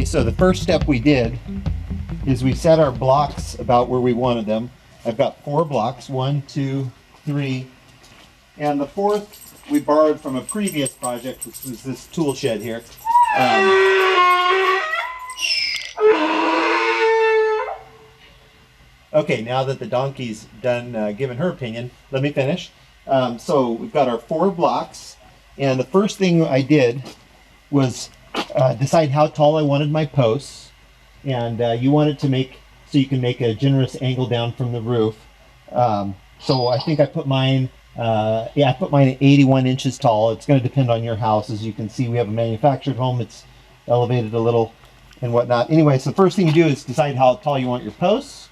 Okay, so the first step we did is we set our blocks about where we wanted them. I've got 4 blocks, 1, 2, 3, and the 4th we borrowed from a previous project, which was this tool shed here. Okay, now that the donkey's done giving her opinion, let me finish. So we've got our 4 blocks, and the first thing I did was decide how tall I wanted my posts, and you want it to make so you can make a generous angle down from the roof. So I think I put mine, I put mine at 81 inches tall. It's going to depend on your house. As you can see, we have a manufactured home. It's elevated a little and whatnot. Anyway, so the first thing you do is decide how tall you want your posts,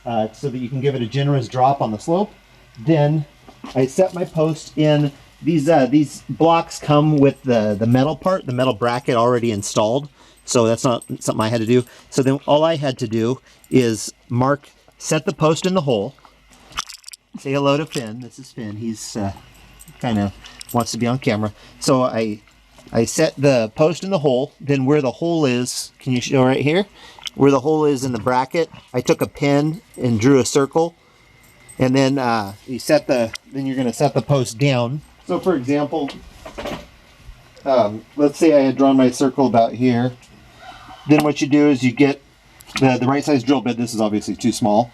so that you can give it a generous drop on the slope. Then I set my post in. These blocks come with the metal part, the metal bracket already installed. So that's not something I had to do. So then all I had to do is set the post in the hole. Say hello to Finn. This is Finn. He's kind of wants to be on camera. So I set the post in the hole. Then where the hole is, can you show right here? Where the hole is in the bracket, I took a pin and drew a circle. And then then you're going to set the post down. So for example, let's say I had drawn my circle about here. Then what you do is you get the right size drill bit. This is obviously too small.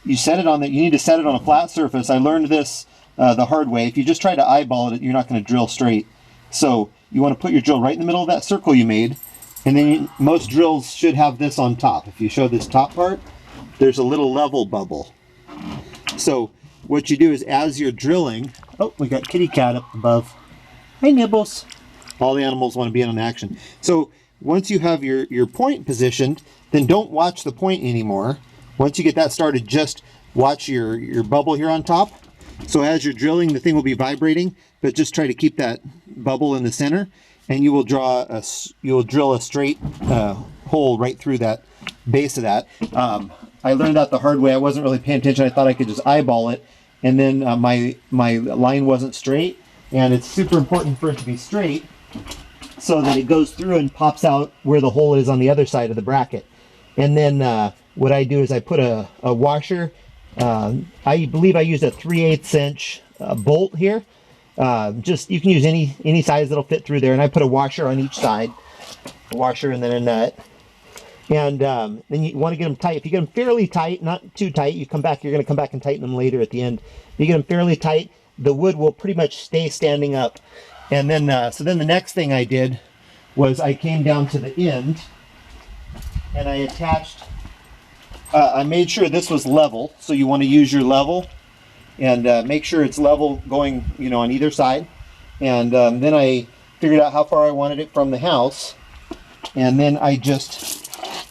You set it on you need to set it on a flat surface. I learned this the hard way. If you just try to eyeball it, you're not going to drill straight. So you want to put your drill right in the middle of that circle you made. And then most drills should have this on top. If you show this top part, there's a little level bubble. So what you do is as you're drilling, oh, we got kitty cat up above. Hi, Nibbles. All the animals want to be in on action. So once you have your point positioned, then don't watch the point anymore. Once you get that started, just watch your bubble here on top. So as you're drilling, the thing will be vibrating, but just try to keep that bubble in the center, and you will drill a straight hole right through that base of that. I learned that the hard way. I wasn't really paying attention. I thought I could just eyeball it, and then my line wasn't straight, and it's super important for it to be straight so that it goes through and pops out where the hole is on the other side of the bracket. And then what I do is I put a washer. I believe I used a 3/8 inch bolt here. You can use any size that'll fit through there, and I put a washer on each side, a washer and then a nut. And then you want to get them tight. If you get them fairly tight, not too tight, you're going to come back and tighten them later at the end. If you get them fairly tight, the wood will pretty much stay standing up. And then, so then the next thing I did was I came down to the end and I attached, I made sure this was level. So you want to use your level and make sure it's level going, on either side. And then I figured out how far I wanted it from the house. And then I just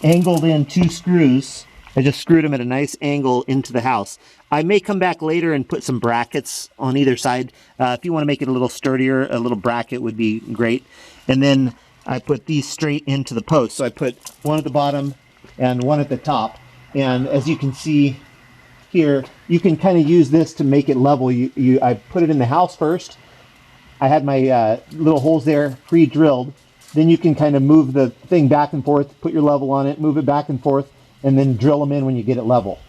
angled in 2 screws. I just screwed them at a nice angle into the house. I may come back later and put some brackets on either side. If you want to make it a little sturdier, a little bracket would be great. And then I put these straight into the post. So I put one at the bottom and one at the top. And as you can see here, you can kind of use this to make it level. I put it in the house first. I had my little holes there pre-drilled. Then you can kind of move the thing back and forth, put your level on it, move it back and forth, and then drill them in when you get it level.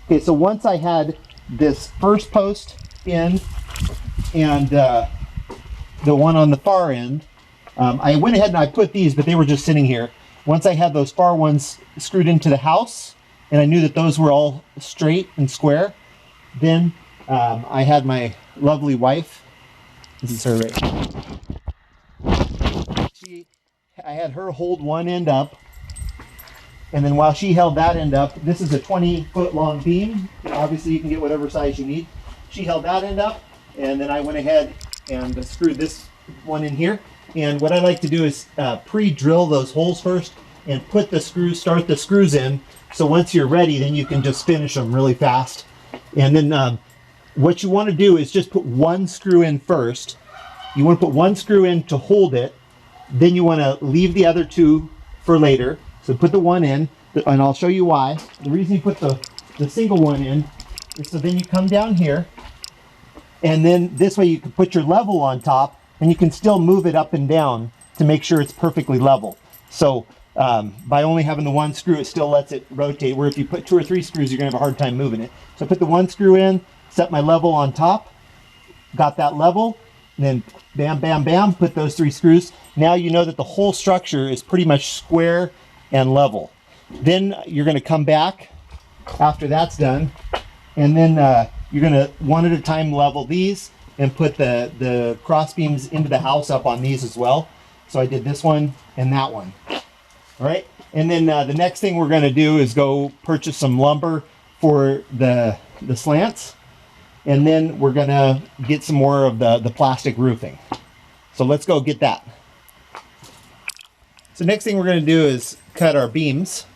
Okay, so once I had this first post in and the one on the far end, I went ahead and I put these, but they were just sitting here. Once I had those far ones screwed into the house, and I knew that those were all straight and square, then I had my lovely wife. This is her right here. I had her hold one end up, and then while she held that end up, this is a 20-foot long beam. Obviously you can get whatever size you need. She held that end up, and then I went ahead and screwed this one in here. And what I like to do is pre-drill those holes first and start the screws in. So once you're ready, then you can just finish them really fast. And then what you want to do is just put one screw in first. You want to put one screw in to hold it. Then you want to leave the other 2 for later. So put the one in, and I'll show you why. The reason you put the single one in is so then you come down here, and then this way you can put your level on top, and you can still move it up and down to make sure it's perfectly level. So By only having the one screw, it still lets it rotate, where if you put 2 or 3 screws, you're gonna have a hard time moving it. So I put the one screw in, set my level on top, got that level, and then bam, bam, bam, put those 3 screws. Now you know that the whole structure is pretty much square and level. Then you're gonna come back after that's done, and then you're gonna one at a time level these and put the cross beams into the house up on these as well. So I did this one and that one. All right, and then the next thing we're gonna do is go purchase some lumber for the slants, and then we're gonna get some more of the plastic roofing. So let's go get that. So next thing we're gonna do is cut our beams.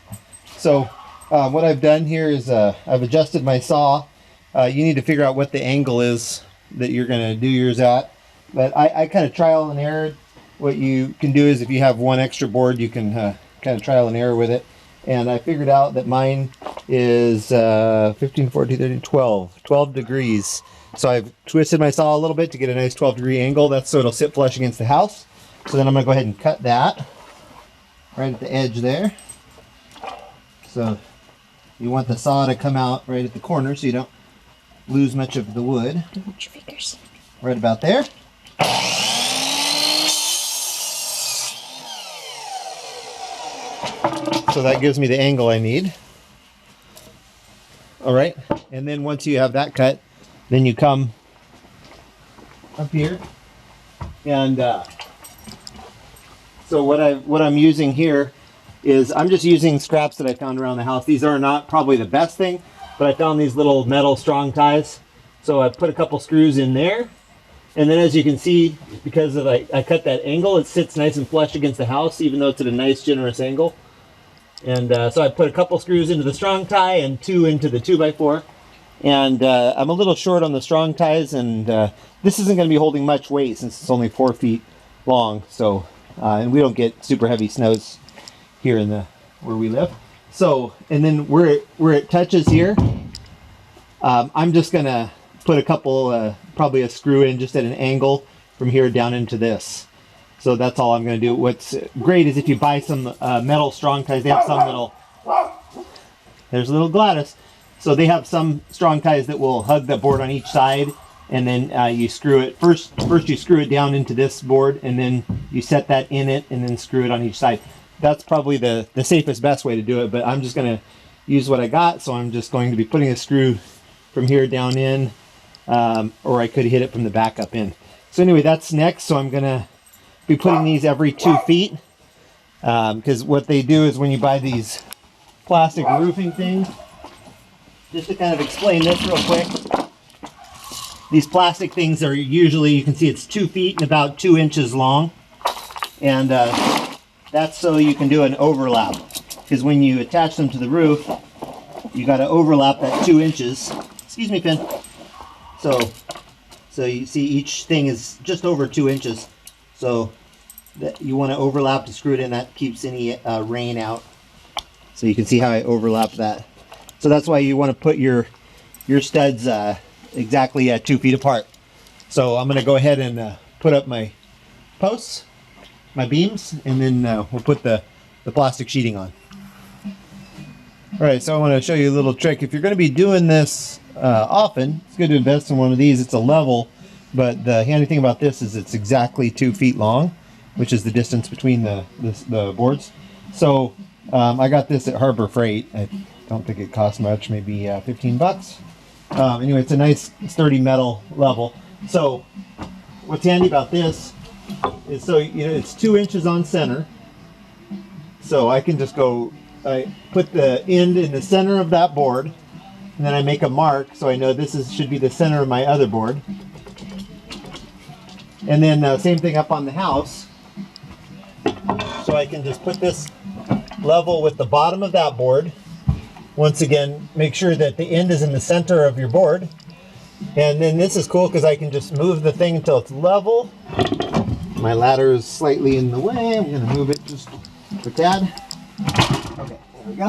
So what I've done here is I've adjusted my saw. You need to figure out what the angle is that you're gonna do yours at. But I kind of trial and error. What you can do is if you have one extra board, you can kind of trial and error with it. And I figured out that mine is 15, 14, 13, 12 degrees. So I've twisted my saw a little bit to get a nice 12-degree angle. That's so it'll sit flush against the house. So then I'm gonna go ahead and cut that right at the edge there. So you want the saw to come out right at the corner so you don't lose much of the wood. Watch your fingers. Right about there. So that gives me the angle I need. All right, and then once you have that cut, then you come up here, and so what I'm using here is I'm just using scraps that I found around the house. These are not probably the best thing, but I found these little metal strong ties. So I put a couple screws in there, and then as you can see, because of I cut that angle, it sits nice and flush against the house, even though it's at a nice generous angle. And so I put a couple screws into the strong tie and 2 into the 2x4. And I'm a little short on the strong ties, and this isn't going to be holding much weight since it's only 4 feet long. So, and we don't get super heavy snows here in where we live. So, and then where it touches here, I'm just going to put a couple, probably a screw in just at an angle from here down into this. So that's all I'm going to do. What's great is if you buy some metal strong ties, they have some that'll, there's little Gladys. So they have some strong ties that will hug the board on each side, and then you screw it. First you screw it down into this board, and then you set that in it, and then screw it on each side. That's probably the safest, best way to do it, but I'm just going to use what I got. So I'm just going to be putting a screw from here down in, or I could hit it from the back up in. So anyway, that's next. So I'm going to be putting these every 2 feet, because what they do is when you buy these plastic roofing things, just to kind of explain this real quick, these plastic things are usually, you can see it's 2 feet and about 2 inches long, and that's so you can do an overlap, because when you attach them to the roof, you got to overlap that 2 inches. Excuse me, Finn. So you see each thing is just over 2 inches. So that you want to overlap to screw it in. That keeps any rain out. So you can see how I overlap that. So that's why you want to put your studs exactly 2 feet apart. So I'm going to go ahead and put up my posts, my beams, and then we'll put the plastic sheeting on. All right, so I want to show you a little trick. If you're going to be doing this often, it's good to invest in one of these. It's a level, but the handy thing about this is it's exactly 2 feet long, which is the distance between the boards. So I got this at Harbor Freight. I don't think it cost much, maybe 15 bucks. Anyway, it's a nice sturdy metal level. So what's handy about this is, so you know, it's 2 inches on center. So I can just go, I put the end in the center of that board, and then I make a mark so I know this should be the center of my other board. And then same thing up on the house. So I can just put this level with the bottom of that board. Once again, make sure that the end is in the center of your board. And then this is cool because I can just move the thing until it's level. My ladder is slightly in the way. I'm going to move it just a tad. Okay, there we go.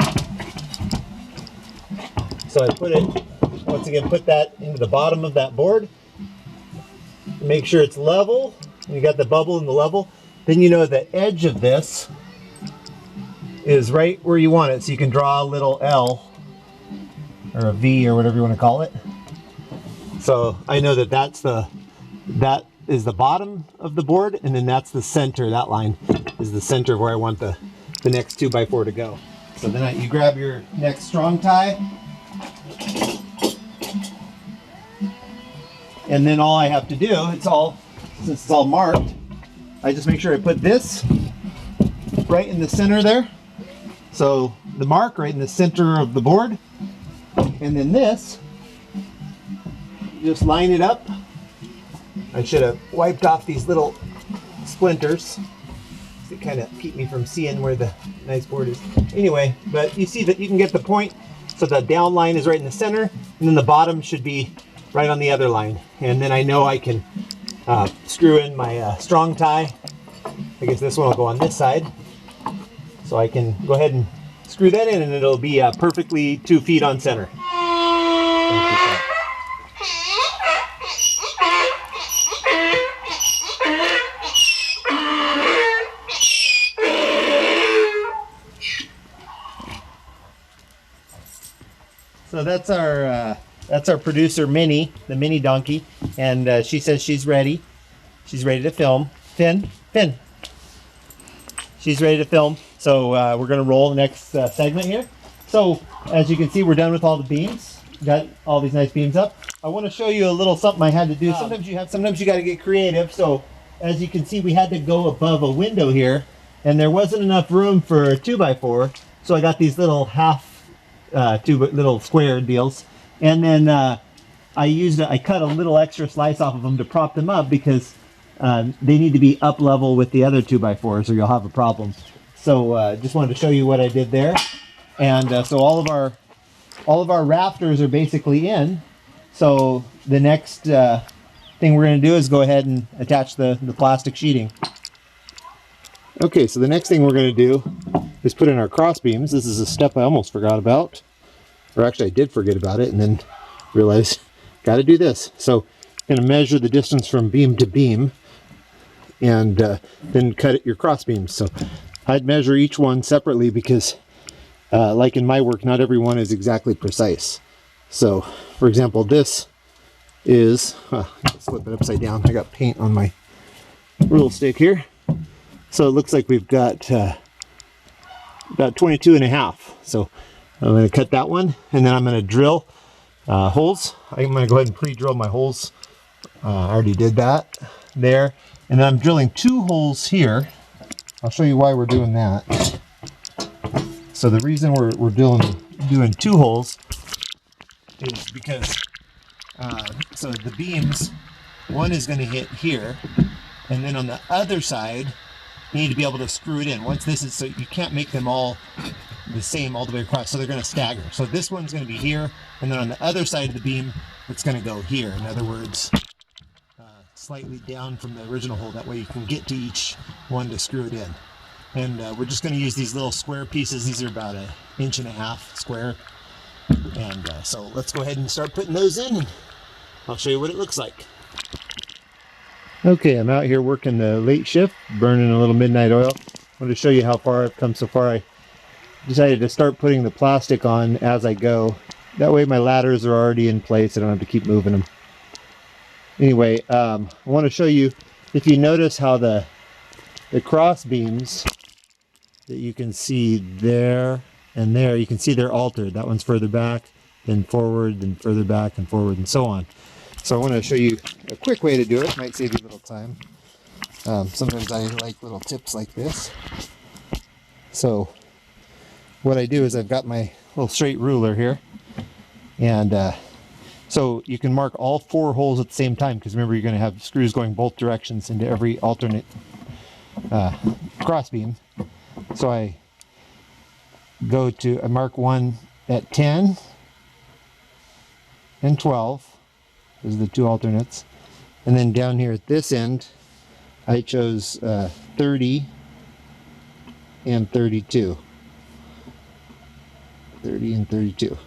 So I put it, once again, put that into the bottom of that board. Make sure it's level. You got the bubble and the level. Then you know the edge of this is right where you want it. So you can draw a little L or a V or whatever you want to call it. So I know that that is the bottom of the board, and then that's the center. That line is the center of where I want the next 2x4 to go. So then you grab your next strong tie, and then all I have to do, since it's all marked, I just make sure I put this right in the center there. So the mark right in the center of the board, and then this, just line it up. I should have wiped off these little splinters to kind of keep me from seeing where the nice board is. Anyway, but you see that you can get the point. So the down line is right in the center, and then the bottom should be right on the other line. And then I know I can screw in my strong tie. I guess this one will go on this side. So I can go ahead and screw that in, and it'll be perfectly 2 feet on center. So that's our producer Minnie, the mini donkey, and she says she's ready. She's ready to film. Finn. She's ready to film. So we're going to roll the next segment here. So as you can see, we're done with all the beams. Got all these nice beams up. I want to show you a little something I had to do. Sometimes you got to get creative. So as you can see, we had to go above a window here, and there wasn't enough room for a 2x4. So I got these little two little square deals, and then I cut a little extra slice off of them to prop them up, because they need to be up level with the other 2x4s or you'll have a problem. So just wanted to show you what I did there. And so all of our rafters are basically in. So the next thing we're going to do is go ahead and attach the plastic sheeting. Okay, so the next thing we're going to do is put in our cross beams. This is a step I almost forgot about, or actually I did forget about it and then realized got to do this. So I'm going to measure the distance from beam to beam, and then cut your cross beams. So I'd measure each one separately, because like in my work, not every one is exactly precise. So for example, this is let's flip it upside down. I got paint on my rule stick here. So it looks like we've got about 22.5. So I'm going to cut that one, and then I'm going to drill holes. I'm going to go ahead and pre-drill my holes. I already did that there. And then I'm drilling 2 holes here. I'll show you why we're doing that. So the reason we're doing 2 holes is because so the beams, one is going to hit here, and then on the other side you need to be able to screw it in. Once this is, so you can't make them all the same all the way across, so they're going to stagger. So this one's going to be here, and then on the other side of the beam it's going to go here. In other words, slightly down from the original hole. That way you can get to each one to screw it in. And we're just going to use these little square pieces. These are about 1.5 inches square. And so let's go ahead and start putting those in, and I'll show you what it looks like. Okay, I'm out here working the late shift, burning a little midnight oil. I wanted to show you how far I've come so far. I decided to start putting the plastic on as I go. That way my ladders are already in place. I don't have to keep moving them. Anyway, I want to show you, if you notice how the cross beams that you can see there and there, you can see they're altered. That one's further back, then forward, then further back and forward, and so on. So I want to show you a quick way to do it. Might save you a little time. Sometimes I like little tips like this. So what I do is I've got my little straight ruler here, and so you can mark all 4 holes at the same time, because remember, you're going to have screws going both directions into every alternate cross beam. So I mark one at 10 and 12. Those are the 2 alternates. And then down here at this end, I chose 30 and 32. 30 and 32.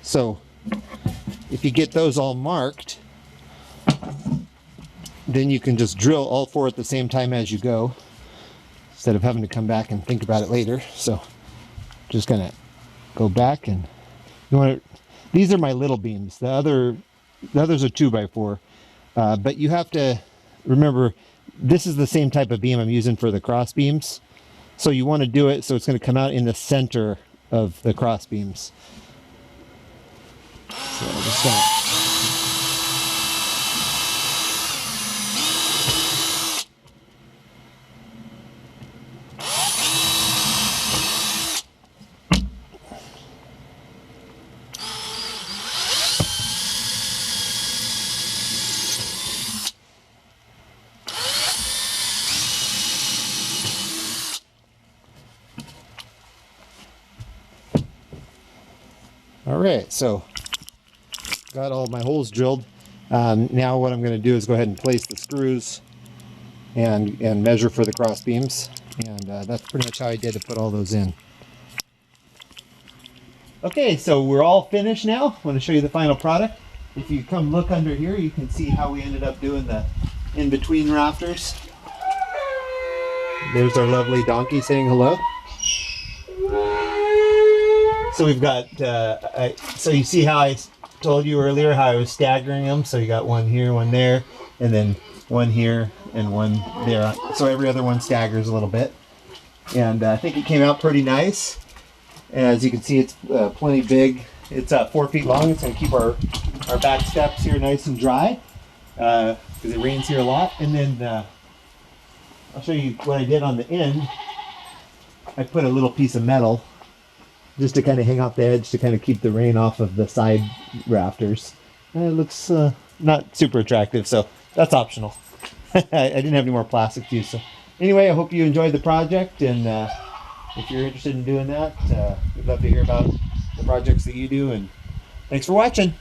So if you get those all marked, then you can just drill all 4 at the same time as you go. instead of having to come back and think about it later. So just gonna go back, and you want to, these are my little beams. The others are 2x4, but you have to remember this is the same type of beam I'm using for the cross beams. So you want to do it so it's going to come out in the center of the cross beams. So I'm just gonna, all right, so got all my holes drilled. Now what I'm going to do is go ahead and place the screws and measure for the cross beams, and that's pretty much how I did to put all those in. Okay, so we're all finished now. I want to show you the final product. If you come look under here, you can see how we ended up doing the in-between rafters. There's our lovely donkey saying hello. So we've got, so you see how I told you earlier how I was staggering them. So you got one here, one there, and then one here and one there. So every other one staggers a little bit. And I think it came out pretty nice. As you can see, it's plenty big. It's 4 feet long. It's going to keep our back steps here nice and dry because it rains here a lot. And then I'll show you what I did on the end. I put a little piece of metal just to kind of hang off the edge to kind of keep the rain off of the side rafters. And it looks not super attractive, so that's optional. I didn't have any more plastic to use. So anyway, I hope you enjoyed the project, and if you're interested in doing that, we'd love to hear about the projects that you do, and thanks for watching.